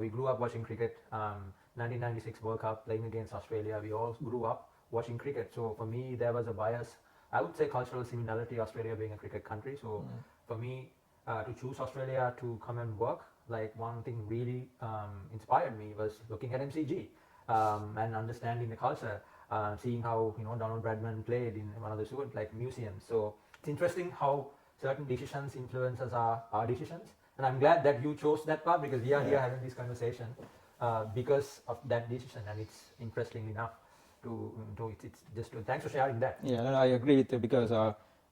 we grew up watching cricket. 1996 World Cup, playing against Australia. We all grew up watching cricket. So for me, there was a bias. I would say cultural similarity. Australia being a cricket country. So for me, to choose Australia to come and work, like one thing really inspired me was looking at MCG and understanding the culture, seeing how Donald Bradman played in one of the like museums. So it's interesting how certain decisions influences our decisions, and I'm glad that you chose that path because we are here having this conversation because of that decision, and it's interesting enough to it's just to, thanks for sharing that. Yeah, and I agree with you because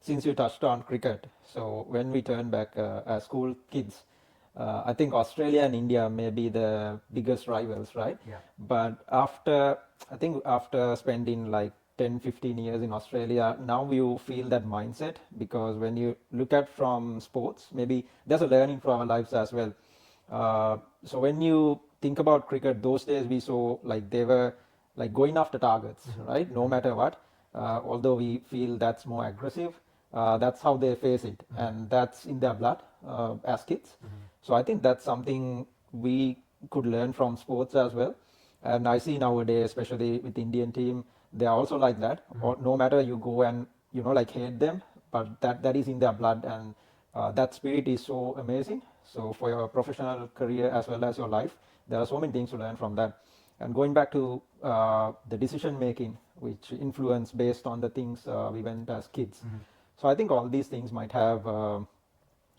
since you touched on cricket, so when we turn back as school kids, I think Australia and India may be the biggest rivals, right? Yeah. But I think after spending like 10, 15 years in Australia, now you feel that mindset because when you look at from sports, maybe there's a learning for our lives as well. So when you think about cricket, those days we saw like they were like going after targets, right? No matter what. Although we feel that's more aggressive, that's how they face it, and that's in their blood as kids. So I think that's something we could learn from sports as well. And I see nowadays, especially with the Indian team, they are also like that. Or no matter you go and like hate them, but that is in their blood, and that spirit is so amazing. So for your professional career as well as your life, there are so many things to learn from that. And going back to the decision making, which influence based on the things we went as kids. So I think all these things might have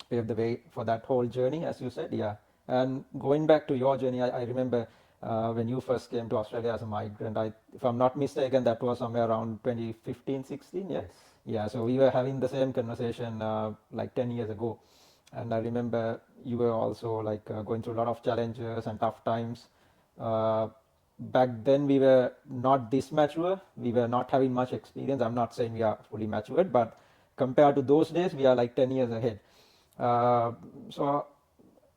paved the way for that whole journey, as you said. Yeah. And going back to your journey, I remember when you first came to Australia as a migrant. If I'm not mistaken, that was somewhere around 2015, 16. Yeah. Yes. Yeah. So we were having the same conversation like 10 years ago. And I remember you were also like going through a lot of challenges and tough times. Uh, Back then we were not this mature. We were not having much experience. I'm not saying we are fully matured, but compared to those days, we are like 10 years ahead. So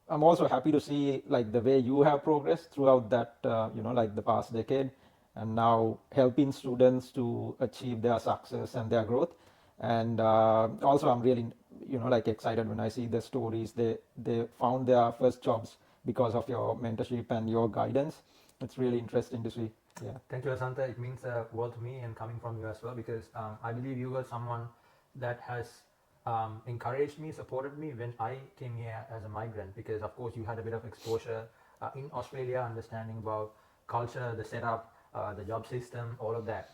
I'm also happy to see like the way you have progressed throughout that, like the past decade, and now helping students to achieve their success and their growth. And also, I'm really, like excited when I see the stories. They found their first jobs because of your mentorship and your guidance. It's really interesting to see. Yeah. Thank you, Lasantha. It means the world to me and coming from you as well because I believe you were someone that has encouraged me, supported me when I came here as a migrant because, of course, you had a bit of exposure in Australia, understanding about culture, the setup, the job system, all of that.